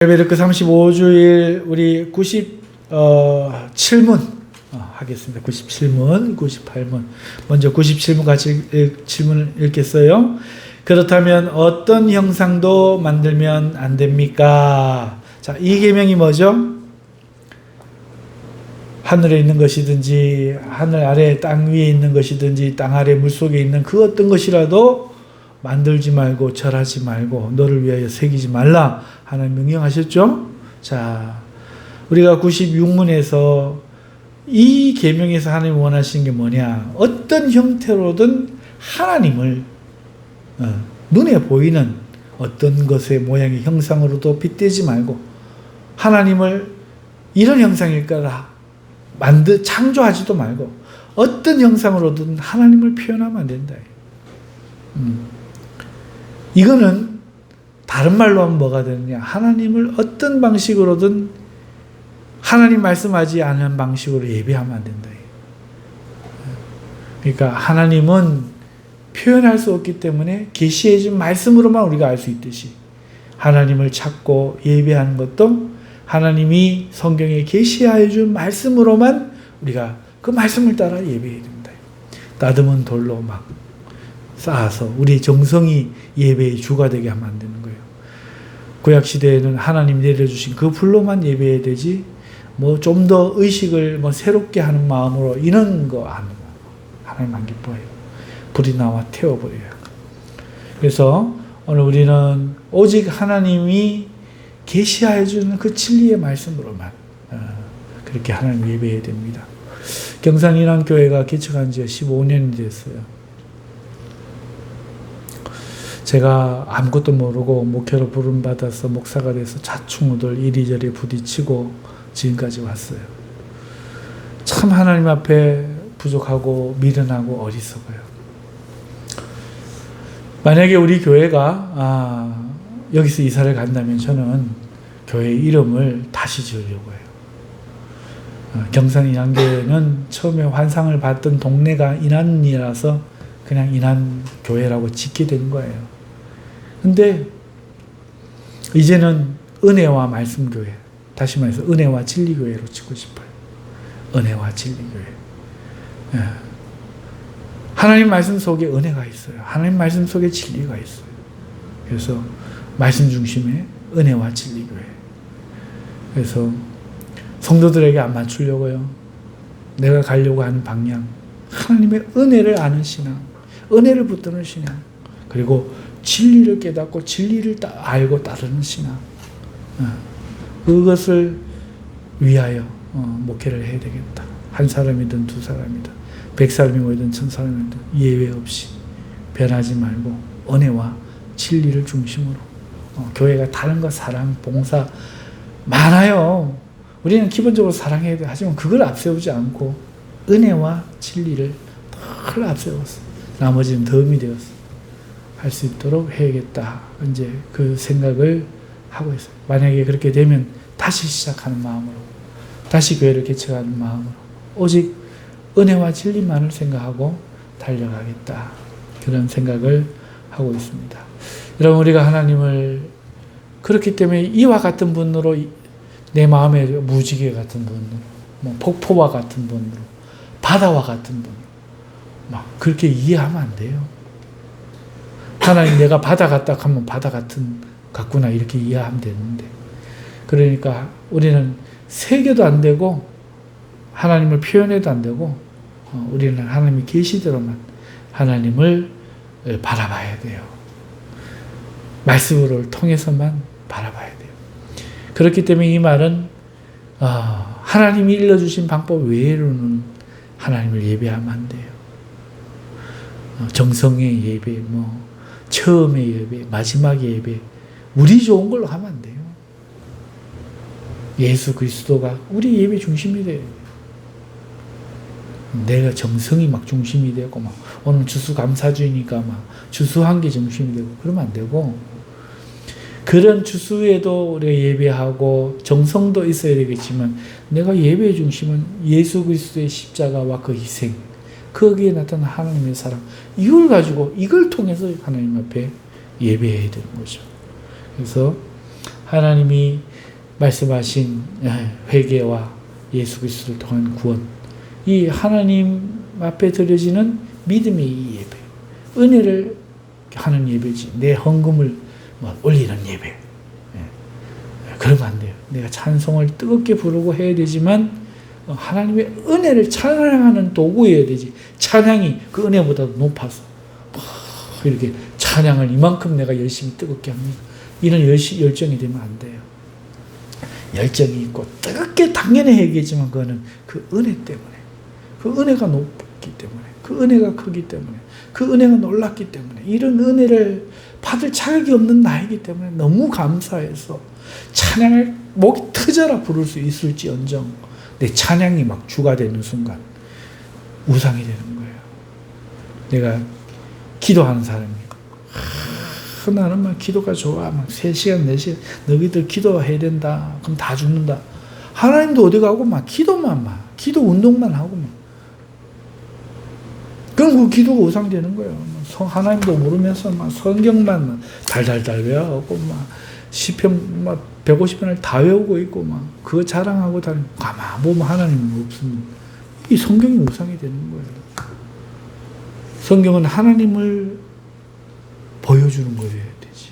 레베르크 35주일 우리 97문 하겠습니다. 97문, 98문. 먼저 97문 같이 질문을 읽겠어요. 그렇다면 어떤 형상도 만들면 안 됩니까? 자, 이 계명이 뭐죠? 하늘에 있는 것이든지 하늘 아래 땅 위에 있는 것이든지 땅 아래 물속에 있는 그 어떤 것이라도 만들지 말고 절하지 말고 너를 위하여 새기지 말라 하는 명령하셨죠? 자, 우리가 96문에서 이 계명에서 하나님 원하시는 게 뭐냐? 어떤 형태로든 하나님을 눈에 보이는 어떤 것의 모양의 형상으로도 빗대지 말고 하나님을 이런 형상일 거라 창조하지도 말고 어떤 형상으로든 하나님을 표현하면 안 된다. 이거는 다른 말로 하면 뭐가 되느냐? 하나님을 어떤 방식으로든 하나님 말씀하지 않은 방식으로 예배하면 안 된다. 그러니까 하나님은 표현할 수 없기 때문에 계시해 준 말씀으로만 우리가 알 수 있듯이 하나님을 찾고 예배하는 것도 하나님이 성경에 계시하여 준 말씀으로만 우리가 그 말씀을 따라 예배해야 됩니다. 따듬은 돌로 막 쌓아서 우리 정성이 예배의 주가 되게 하면 안 되는 거예요. 구약시대에는 하나님 내려주신 그 불로만 예배해야 되지 뭐 좀 더 의식을 새롭게 하는 마음으로 이런 거 안 해요. 하나님 안 기뻐해요. 불이 나와 태워버려요. 그래서 오늘 우리는 오직 하나님이 계시하여 주는 그 진리의 말씀으로만 그렇게 하나님 예배해야 됩니다. 경산인왕교회가 개척한 지 15년이 됐어요. 제가 아무것도 모르고 목회로 부름받아서 목사가 돼서 자충우돌 이리저리 부딪히고 지금까지 왔어요. 참 하나님 앞에 부족하고 미련하고 어리석어요. 만약에 우리 교회가 여기서 이사를 간다면 저는 교회 이름을 다시 지으려고 해요. 경산인왕교회는 처음에 환상을 받던 동네가 인안이라서 그냥 인안교회라고 짓게 된 거예요. 근데 이제는 은혜와 말씀교회, 다시 말해서 은혜와 진리교회로 짓고 싶어요. 은혜와 진리교회. 하나님 말씀 속에 은혜가 있어요. 하나님 말씀 속에 진리가 있어요. 그래서 말씀 중심의 은혜와 진리교회. 그래서 성도들에게 안 맞추려고요. 내가 가려고 하는 방향. 하나님의 은혜를 아는 신앙, 은혜를 붙드는 신앙, 그리고 진리를 깨닫고 진리를 알고 따르는 신앙. 그것을 위하여 목회를 해야 되겠다. 한 사람이든 두 사람이든 100사람이 모이든 1000사람이든 예외 없이 변하지 말고 은혜와 진리를 중심으로 교회가 다른 거 사랑, 봉사 많아요. 우리는 기본적으로 사랑해야 돼. 하지만 그걸 앞세우지 않고 은혜와 진리를 늘 앞세웠어. 나머지는 덤이 되었어. 할 수 있도록 해야겠다. 이제 그 생각을 하고 있어요. 만약에 그렇게 되면 다시 시작하는 마음으로, 다시 교회를 개척하는 마음으로, 오직 은혜와 진리만을 생각하고 달려가겠다. 그런 생각을 하고 있습니다. 여러분, 우리가 하나님을 그렇기 때문에 이와 같은 분으로 내 마음에 무지개 같은 분으로, 폭포와 같은 분으로, 바다와 같은 분으로 막 그렇게 이해하면 안 돼요. 하나님 내가 바다 같다 하면 바다 같구나 이렇게 이해하면 되는데, 그러니까 우리는 새겨도 안 되고 하나님을 표현해도 안 되고 우리는 하나님이 계시대로만 하나님을 바라봐야 돼요. 말씀을 통해서만 바라봐야 돼요. 그렇기 때문에 이 말은 하나님이 일러주신 방법 외로는 하나님을 예배하면 안 돼요. 정성의 예배, 처음의 예배, 마지막의 예배, 우리 좋은 걸로 하면 안 돼요. 예수 그리스도가 우리 예배 중심이 돼요. 내가 정성이 막 중심이 되고 오늘 주수감사주의니까 주수한 게 중심이 되고 그러면 안 되고, 그런 주수에도 우리가 예배하고 정성도 있어야 되겠지만 내가 예배의 중심은 예수 그리스도의 십자가와 그 희생, 거기에 나타난 하나님의 사랑, 이걸 가지고 이걸 통해서 하나님 앞에 예배해야 되는 거죠. 그래서 하나님이 말씀하신 회개와 예수 그리스도를 통한 구원, 이 하나님 앞에 드려지는 믿음의 이 예배, 은혜를 하는 예배지 내 헌금을 올리는 예배. 그러면 안 돼요. 내가 찬송을 뜨겁게 부르고 해야 되지만 하나님의 은혜를 찬양하는 도구여야 되지. 찬양이 그 은혜보다도 높아서 이렇게 찬양을 이만큼 내가 열심히 뜨겁게 합니다. 이런 열정이 되면 안 돼요. 열정이 있고 뜨겁게 당연히 해야겠지만 그거는 그 은혜 때문에, 그 은혜가 높기 때문에, 그 은혜가 크기 때문에, 그 은혜가 놀랍기 때문에, 이런 은혜를 받을 자격이 없는 나이기 때문에 너무 감사해서 찬양을 목이 터져라 부를 수 있을지언정 내 찬양이 막 주가 되는 순간 우상이 되는 거예요. 내가 기도하는 사람이고, 나는 막 기도가 좋아. 막 3시간, 4시간, 너희들 기도해야 된다. 그럼 다 죽는다. 하나님도 어디 가고 막 기도만 기도 운동만 하고 막. 그럼 그 기도가 우상되는 거예요. 하나님도 모르면서 막 성경만 달달달 외워하고 막 시편 막 150편을 다 외우고 있고 막 그거 자랑하고 다니고 가만 보면 하나님은 없습니다. 이 성경이 우상이 되는 거예요. 성경은 하나님을 보여주는 거여야 되지.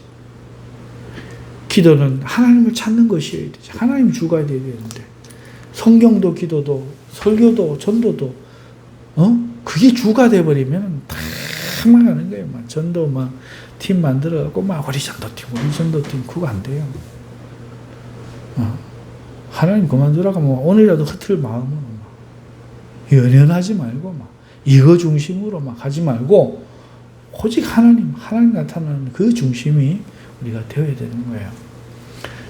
기도는 하나님을 찾는 것이어야 되지. 하나님 주가 되어야 되는데 성경도 기도도 설교도 전도도 그게 주가 돼버리면 다 망하는 거예요. 막 전도 막 팀 만들어갖고 막 우리 전도팀 그거 안 돼요. 하나님 그만두라고 뭐 오늘이라도 흐틀 마음으로 막 연연하지 말고 막 이거 중심으로 막 하지 말고 오직 하나님 나타나는 그 중심이 우리가 되어야 되는 거예요.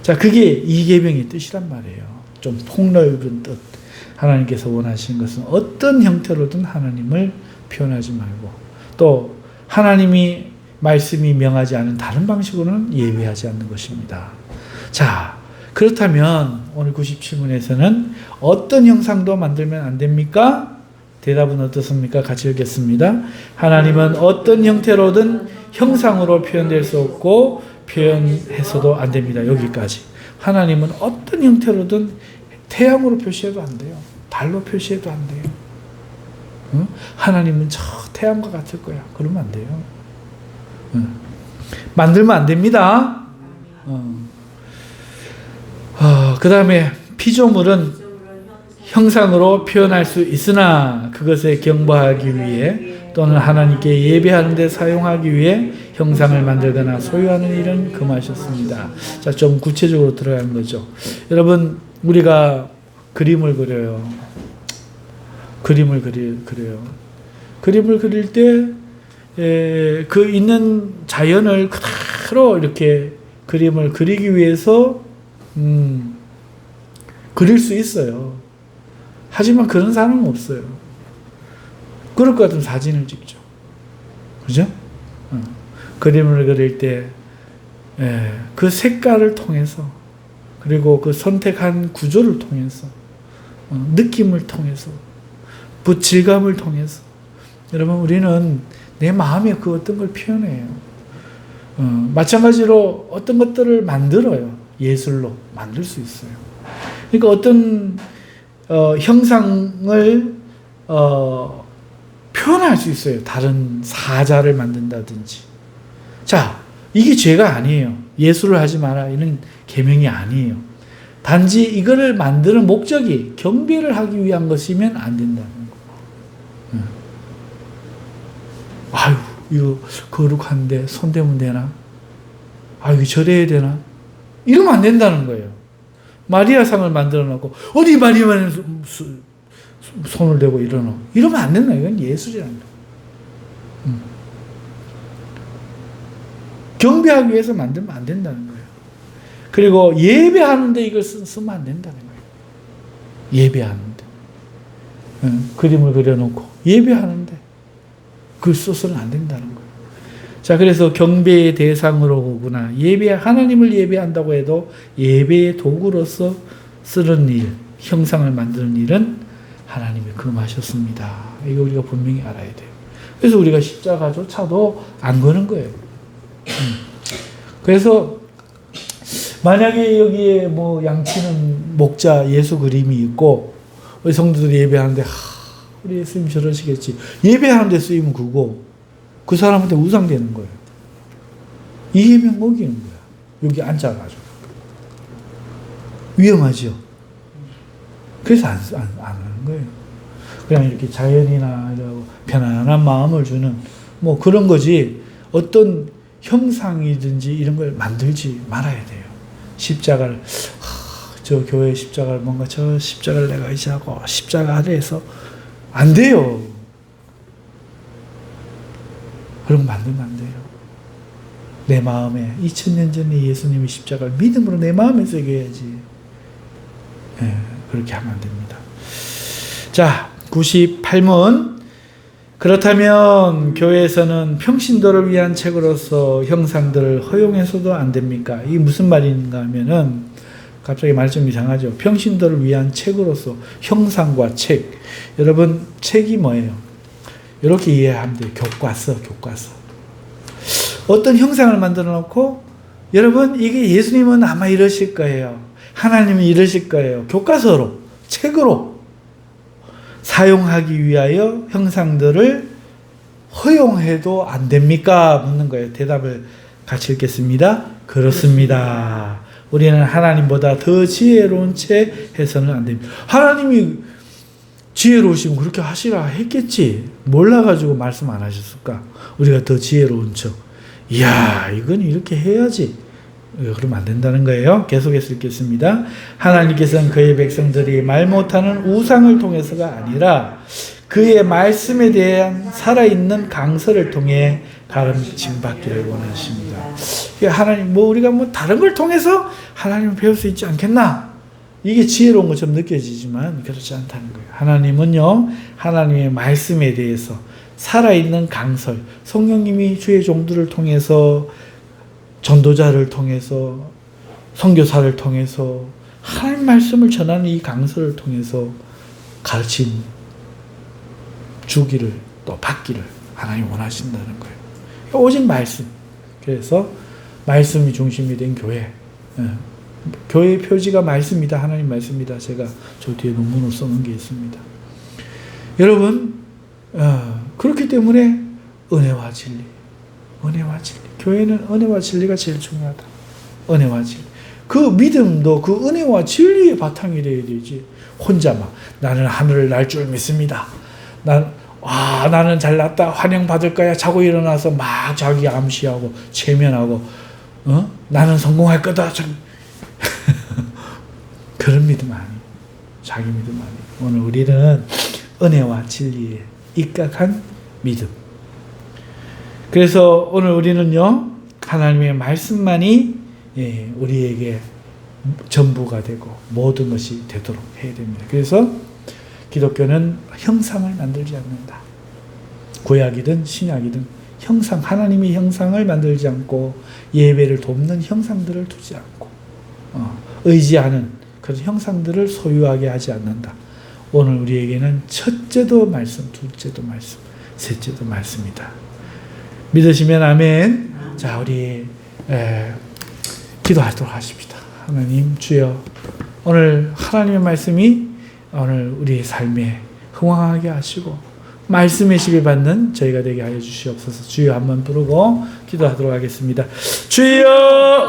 자, 그게 이계명의 뜻이란 말이에요. 좀 폭넓은 뜻. 하나님께서 원하시는 것은 어떤 형태로든 하나님을 표현하지 말고 또 하나님이 말씀이 명하지 않은 다른 방식으로는 예배하지 않는 것입니다. 자, 그렇다면 오늘 97문에서는 어떤 형상도 만들면 안 됩니까? 대답은 어떻습니까? 같이 읽겠습니다. 하나님은 어떤 형태로든 형상으로 표현될 수 없고 표현해서도 안 됩니다. 여기까지. 하나님은 어떤 형태로든 태양으로 표시해도 안 돼요. 달로 표시해도 안 돼요. 응? 하나님은 저 태양과 같을 거야. 그러면 안 돼요. 응. 만들면 안 됩니다. 그 다음에 피조물은 형상으로 표현할 수 있으나 그것에 경배하기 위해 또는 하나님께 예배하는 데 사용하기 위해 형상을 만들거나 소유하는 일은 금하셨습니다. 자, 좀 구체적으로 들어가는 거죠. 여러분, 우리가 그림을 그려요. 그림을 그려요. 그림을 그릴 때 그 있는 자연을 그대로 이렇게 그림을 그리기 위해서 그릴 수 있어요. 하지만 그런 사람은 없어요. 그럴 것 같으면 사진을 찍죠. 그죠? 그림을 그릴 때 그 색깔을 통해서 그리고 그 선택한 구조를 통해서 느낌을 통해서 질감을 통해서 여러분 우리는 내 마음에 그 어떤 걸 표현해요. 마찬가지로 어떤 것들을 만들어요. 예술로 만들 수 있어요. 그러니까 어떤 형상을 표현할 수 있어요. 다른 사자를 만든다든지. 자, 이게 죄가 아니에요. 예술을 하지 마라 이런 계명이 아니에요. 단지 이거를 만드는 목적이 경배를 하기 위한 것이면 안 된다는 거. 아유, 이거 거룩한데 손대면 되나? 아유, 절해야 되나? 이러면 안 된다는 거예요. 마리아상을 만들어 놓고 어디 마리아만 손을 대고 이러면 안 된다. 이건 예술이라는 거예요. 경배하기 위해서 만들면 안 된다는 거예요. 그리고 예배하는데 이걸 쓰면 안 된다는 거예요. 예배하는데. 그림을 그려놓고 예배하는데 그걸 써서는 안 된다는 거예요. 자, 그래서 경배의 대상으로 보구나. 하나님을 예배한다고 해도 예배의 도구로서 쓰는 일, 형상을 만드는 일은 하나님이 금하셨습니다. 이거 우리가 분명히 알아야 돼요. 그래서 우리가 십자가조차도 안 거는 거예요. 그래서 만약에 여기에 뭐 양치는 목자 예수 그림이 있고 우리 성도들이 예배하는데 우리 예수님 저러시겠지. 예배하는 데 쓰이면 그거 그 사람한테 우상되는 거예요. 이 예배 먹이는 거야. 여기 앉아가지고. 위험하죠. 그래서 안 하는 거예요. 그냥 이렇게 자연이나 편안한 마음을 주는 뭐 그런 거지 어떤 형상이든지 이런 걸 만들지 말아야 돼요. 십자가를 저 교회 십자가를 뭔가 저 십자가를 내가 의지하고 십자가 아래에서 안 돼요. 그런 거 만들면 안 돼요. 내 마음에 2000년 전에 예수님이 십자가를 믿음으로 내 마음에 새게 해야지. 그렇게 하면 안 됩니다. 자, 98문. 그렇다면 교회에서는 평신도를 위한 책으로서 형상들을 허용해서도 안 됩니까? 이게 무슨 말인가 하면은 갑자기 말이 좀 이상하죠. 평신도를 위한 책으로서 형상과 책. 여러분 책이 뭐예요? 이렇게 이해하면 돼요. 교과서. 어떤 형상을 만들어 놓고 여러분 이게 예수님은 아마 이러실 거예요. 하나님은 이러실 거예요. 교과서로 책으로 사용하기 위하여 형상들을 허용해도 안 됩니까? 묻는 거예요. 대답을 같이 읽겠습니다. 그렇습니다. 우리는 하나님보다 더 지혜로운 채 해서는 안 됩니다. 하나님이 지혜로우시면 그렇게 하시라 했겠지. 몰라가지고 말씀 안 하셨을까? 우리가 더 지혜로운 척. 이야, 이건 이렇게 해야지. 그러면 안 된다는 거예요. 계속해서 읽겠습니다. 하나님께서는 그의 백성들이 말 못하는 우상을 통해서가 아니라 그의 말씀에 대한 살아있는 강서를 통해 가르침 받기를 원하십니다. 하나님, 우리가 다른 걸 통해서 하나님을 배울 수 있지 않겠나? 이게 지혜로운 것처럼 느껴지지만 그렇지 않다는 거예요. 하나님은요, 하나님의 말씀에 대해서 살아있는 강설, 성령님이 주의 종들을 통해서 전도자를 통해서 선교사를 통해서 하나님 말씀을 전하는 이 강설을 통해서 가르침 주기를 또 받기를 하나님 원하신다는 거예요. 오직 말씀. 그래서 말씀이 중심이 된 교회. 교회의 표지가 말씀이다. 하나님 말씀이다. 제가 저 뒤에 논문을 써놓은 게 있습니다. 여러분 그렇기 때문에 은혜와 진리. 교회는 은혜와 진리가 제일 중요하다. 은혜와 진리. 그 믿음도 그 은혜와 진리의 바탕이 되어야 되지. 혼자 나는 하늘을 날 줄 믿습니다. 나는 잘났다. 환영받을 거야. 자고 일어나서 막 자기 암시하고 체면하고 나는 성공할 거다. 그런 믿음 아니에요. 자기 믿음 아니에요. 오늘 우리는 은혜와 진리에 입각한 믿음. 그래서 오늘 우리는요, 하나님의 말씀만이 우리에게 전부가 되고 모든 것이 되도록 해야 됩니다. 그래서 기독교는 형상을 만들지 않는다. 구약이든 신약이든 하나님의 형상을 만들지 않고 예배를 돕는 형상들을 두지 않고 의지하는 그런 형상들을 소유하게 하지 않는다. 오늘 우리에게는 첫째도 말씀, 둘째도 말씀, 셋째도 말씀이다. 믿으시면 아멘. 자, 우리 기도하도록 하십시다. 하나님 주여, 오늘 하나님의 말씀이 오늘 우리의 삶에 흥황하게 하시고 말씀의 지배받는 저희가 되게 하여 주시옵소서. 주여 한번 부르고 기도하도록 하겠습니다. 주여!